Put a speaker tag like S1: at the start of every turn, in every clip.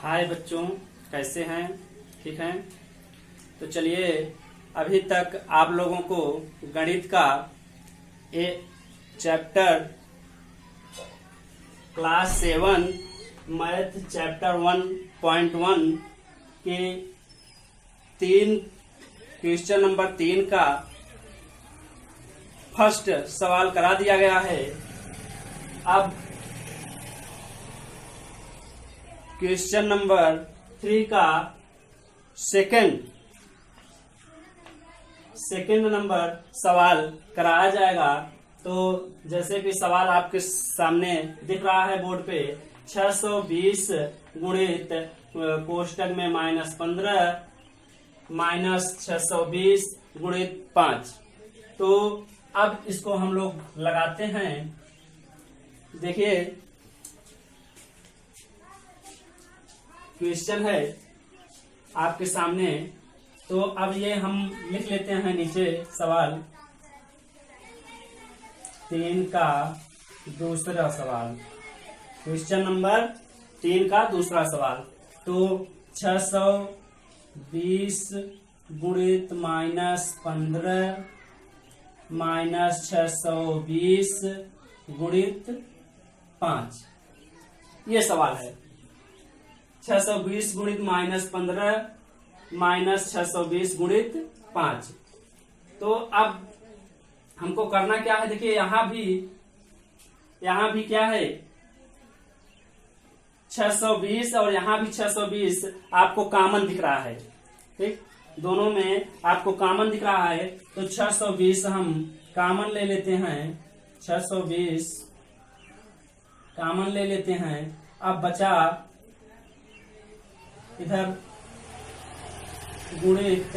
S1: हाय बच्चों, कैसे हैं? ठीक हैं? तो चलिए, अभी तक आप लोगों को गणित का चैप्टर क्लास 7 मैथ चैप्टर 1.1 के क्वेश्चन नंबर 3 का फर्स्ट सवाल करा दिया गया है। अब क्वेश्चन नंबर 3 का सेकंड नंबर सवाल कराया जाएगा। तो जैसे कि सवाल आपके सामने दिख रहा है बोर्ड पे, 620 गुणित कोष्टक में -15 -620 गुणित 5। तो अब इसको हम लोग लगाते हैं। देखिए, क्वेश्चन है आपके सामने, तो अब ये हम लिख लेते हैं नीचे सवाल 3 का दूसरा सवाल। क्वेश्चन नंबर 3 का दूसरा सवाल। तो 620 गुणित -15 -620 गुणित 5, ये सवाल है। 620 गुणित -15 -620 गुणित 5। तो अब हमको करना क्या है? देखिए, यहां भी क्या है, 620 और यहां भी 620 आपको कॉमन दिख रहा है। ठीक, दोनों में आपको कॉमन दिख रहा है। तो 620 हम कॉमन ले लेते हैं। 620 कॉमन ले लेते हैं। अब बचा इधर गुणित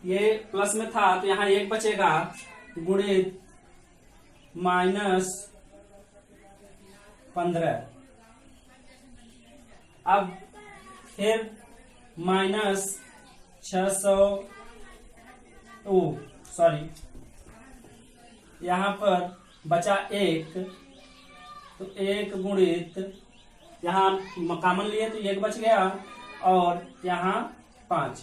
S1: ये प्लस में था तो यहाँ 1 बचेगा, गुणित -15। अब फिर यहाँ पर बचा 1, तो 1 गुणित, यहाँ कॉमन लिए तो 1 बच गया, और यहाँ 5।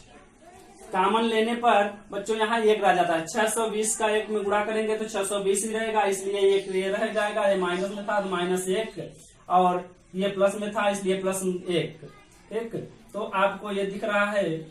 S1: कॉमन लेने पर बच्चों यहाँ 1 रह जाता है। 620 का 1 में गुणा करेंगे तो 620 ही रहेगा, इसलिए ये रह जाएगा। ये माइनस में था तो -1, और ये प्लस में था इसलिए +1। ठीक, तो आपको ये दिख रहा है।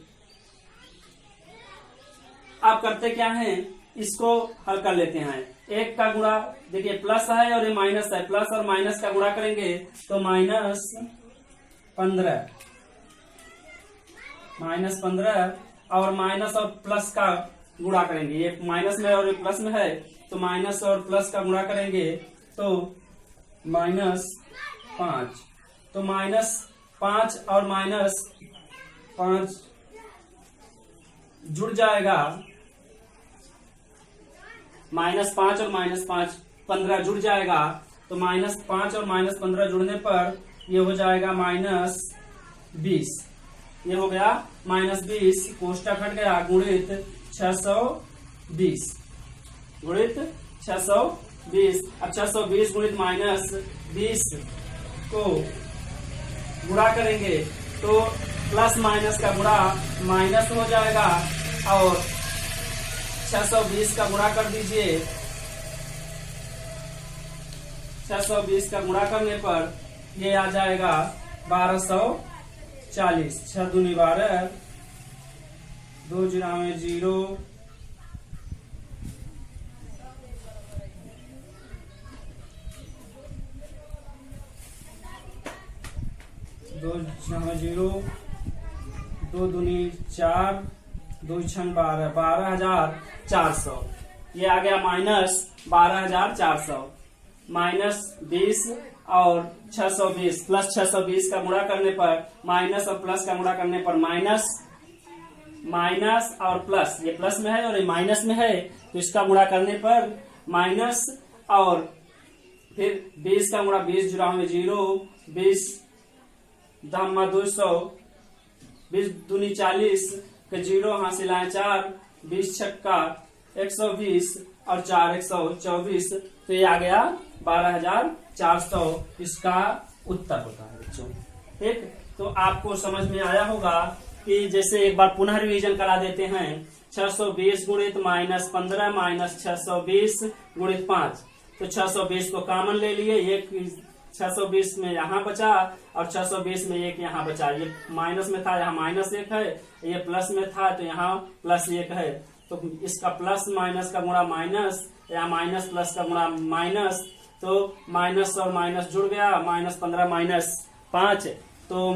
S1: आप करते क्या हैं, इसको हल कर लेते हैं। 1 का गुणा, देखिए प्लस है और ये माइनस है, प्लस और माइनस का गुणा करेंगे तो -15 और माइनस और प्लस का गुणा करेंगे। ये माइनस में और ये प्लस में है, तो माइनस और प्लस का गुणा करेंगे तो -5। तो -5 और -5 जुड़ जाएगा। -5 और -5 15 जुड़ जाएगा। तो -5 और -15 जुड़ने पर ये हो जाएगा -20। ये हो गया -20, कोष्टक हट गया, गुणित 620 गुणित 620। अब 620 गुणित -20 को गुणा करेंगे तो प्लस माइनस का गुणा माइनस हो जाएगा, और 620 का गुणा कर दीजिए। 620 का गुणा करने पर ये आ जाएगा 1240। 6 दूनी 12, 2 0 में 0, 2 0, 2 दूनी 4, 2 6 12, 12,400। ये आ गया -12,400। -20 और 620 प्लस 620 का गुणा करने पर, माइनस और प्लस का गुणा करने पर माइनस और प्लस, ये प्लस में है और ये माइनस में है, तो इसका गुणा करने पर माइनस, और फिर 20 का गुणा 20 0 में 0, 20 धम्मा 200, 20 दूनी 40 के 0 हासिल आए 4, 20 छक्का 120 और 4 124, तो ये आ गया 12,400 इसका उत्तर होता है बच्चों। ठीक, तो आपको समझ में आया होगा कि जैसे एक बार पुनः रिवीजन करा देते हैं। 620 गुणित -15 माइनस 620 गुणित 5, तो 620 को कॉमन ले लिए, एक 620 में यहाँ बचा और 620 में एक यहाँ बचा। ये माइनस में था, यहाँ -1 है, ये प्लस में था तो यहाँ +1 है। तो इसका प्लस माइनस का गुणा माइनस, या माइनस प्लस का गुणा माइनस, तो माइनस और माइनस जुड़ गया, -15 -5 तो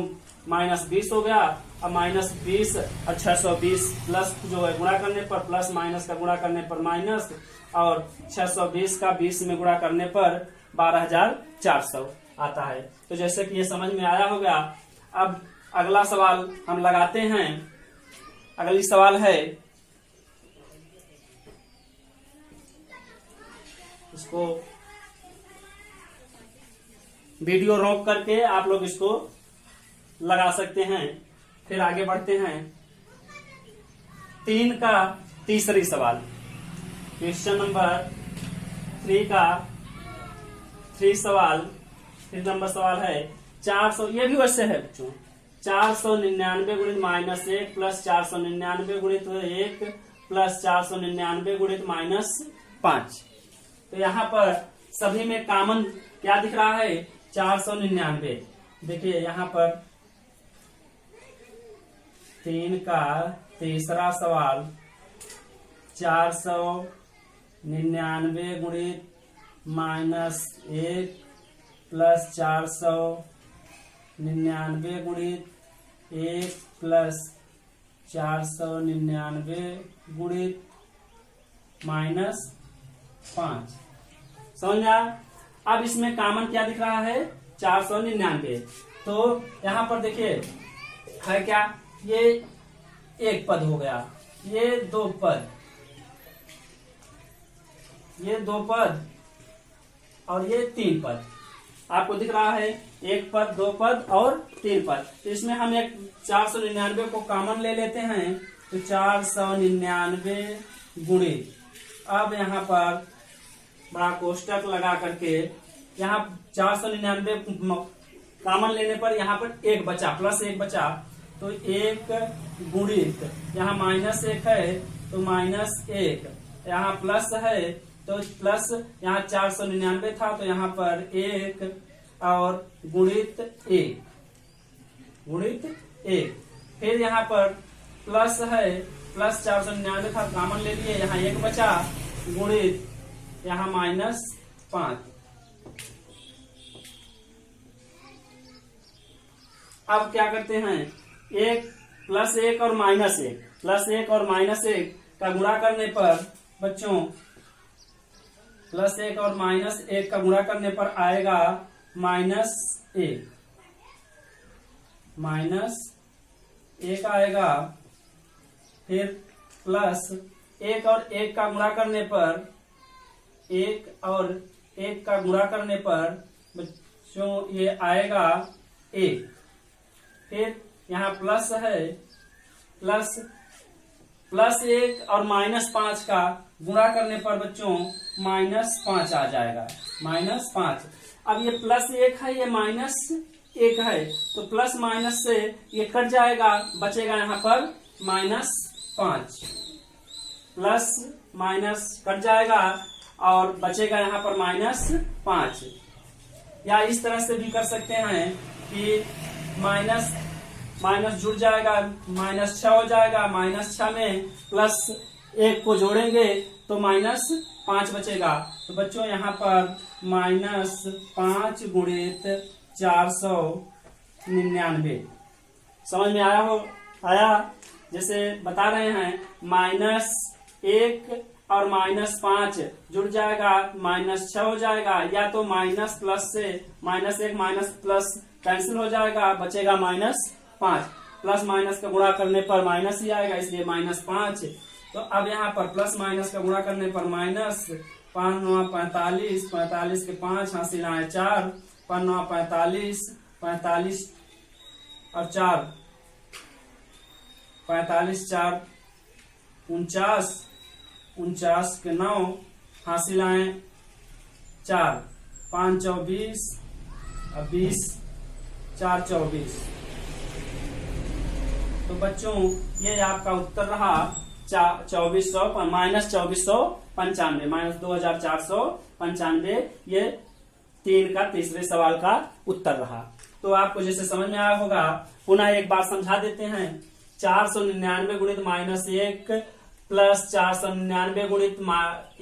S1: -20 हो गया। अब -20 और 620 प्लस जो है गुणा करने पर प्लस, माइनस का गुणा करने पर माइनस, और 620 का 20 में गुणा करने पर 12,400 आता है। तो जैसे कि ये समझ में आया होगा। अब अगला सवाल हम लगाते हैं। अगली सवाल है, इसको वीडियो रोक करके आप लोग इसको लगा सकते हैं। फिर आगे बढ़ते हैं। 3 का तीसरी सवाल, क्वेश्चन नंबर 3 का 3 सवाल, 3 नंबर सवाल है 400। ये भी वैसे है बच्चों, 499 गुणित -1 प्लस 499 गुणित 1 प्लस 499 गुणित -5। तो यहाँ पर सभी में कॉमन क्या दिख रहा है? 499। देखिए यहाँ पर 3 का तीसरा सवाल, 499 गुणित -1 प्लस 499 गुणित 1 प्लस 499 गुणित -5। समझ में आया? अब इसमें कॉमन क्या दिख रहा है? 499। तो यहाँ पर देखिए है क्या, ये एक पद हो गया, ये 2 पद, ये 2 पद और ये 3 पद आपको दिख रहा है। 1 पद, 2 पद और 3 पद। तो इसमें हम एक 499 को कॉमन ले लेते हैं। तो 499 गुणित, अब यहाँ पर बड़ा कोष्टक लगा करके, यहाँ 499 कॉमन लेने पर यहाँ पर 1 बचा, +1 बचा, तो 1 गुणित, यहाँ -1 है तो -1, यहाँ प्लस है तो प्लस, यहाँ 499 था तो यहाँ पर 1 और गुणित 1, फिर यहाँ पर प्लस है, प्लस 499 था कॉमन ले लिए, यहाँ 1 बचा, गुणित यहाँ -5। अब क्या करते हैं? 1 +1 और -1, +1 और -1 का गुणा करने पर बच्चों, +1 और -1 का गुणा करने पर आएगा -1 आएगा। फिर +1 और 1 का गुणा करने पर, 1 और 1 का गुणा करने पर बच्चों ये आएगा 1। फिर यहाँ प्लस है, +1 और -5 का गुणा करने पर बच्चों -5 आ जाएगा, -5। अब ये +1 है, ये -1 है, तो प्लस माइनस से ये कट जाएगा, बचेगा यहाँ पर -5, प्लस माइनस कट जाएगा और बचेगा यहाँ पर -5। या इस तरह से भी कर सकते हैं कि माइनस जुड़ जाएगा, -6 हो जाएगा, -6 में +1 को जोड़ेंगे तो -5 बचेगा। तो बच्चों यहाँ पर -5 गुणित 499 समझ में आया? जैसे बता रहे हैं, -1 और -5 जुड़ जाएगा, -6 हो जाएगा, या तो माइनस प्लस से -1 प्लस कैंसिल हो जाएगा, बचेगा -5। प्लस माइनस का गुणा करने पर माइनस ही आएगा, इसलिए -5। तो अब यहाँ पर प्लस माइनस का गुणा करने पर माइनस, 5 9 45, 45 के 5 हासिल आए 4, 5 9 45, 45 और 4, 45 4 49, 49 के 9 हासिल आए 4, 5 24 और 20 4 24। तो बच्चों ये आपका उत्तर रहा 2400 माइनस 2495 माइनस 2495। ये 3 का तीसरे सवाल का उत्तर रहा। तो आपको जैसे समझ में आया होगा, पुनः एक बार समझा देते हैं। 499 गुणित -1 प्लस 499 गुणित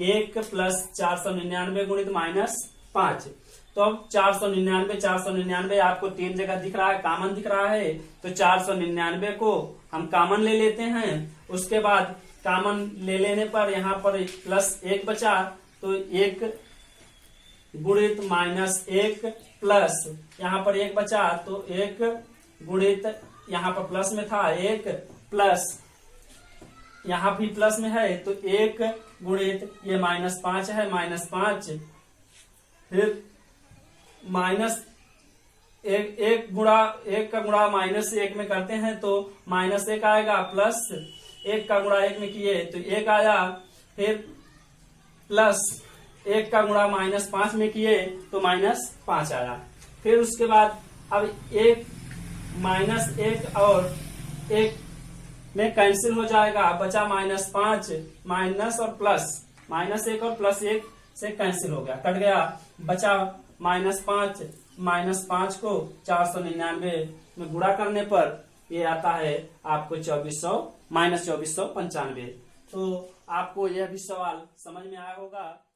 S1: 1 प्लस 499 गुणित -5। तो अब 499 आपको 3 जगह दिख रहा है, कॉमन दिख रहा है। तो 499 को हम कॉमन ले लेते हैं। उसके बाद कॉमन ले लेने पर यहाँ पर +1 बचा, तो 1 गुणित -1 प्लस यहाँ पर 1 बचा, तो 1 गुणित यहाँ पर प्लस में था 1 प्लस यहाँ भी प्लस में है, तो 1 गुणित ये -5 है, -5 फिर -1 गुणा 1 का गुणा -1 में करते हैं तो -1 आएगा, प्लस 1 का गुणा 1 में किए तो 1 आया, फिर प्लस 1 का गुणा -5 में किए तो -5 आया। फिर उसके बाद अब 1 -1 और 1 में कैंसिल हो जाएगा, बचा -5 माइनस और प्लस, -1 और +1 से कैंसिल हो गया, कट गया, बचा -5 को 499 में गुणा करने पर ये आता है आपको -2495। तो आपको यह भी सवाल समझ में आया होगा।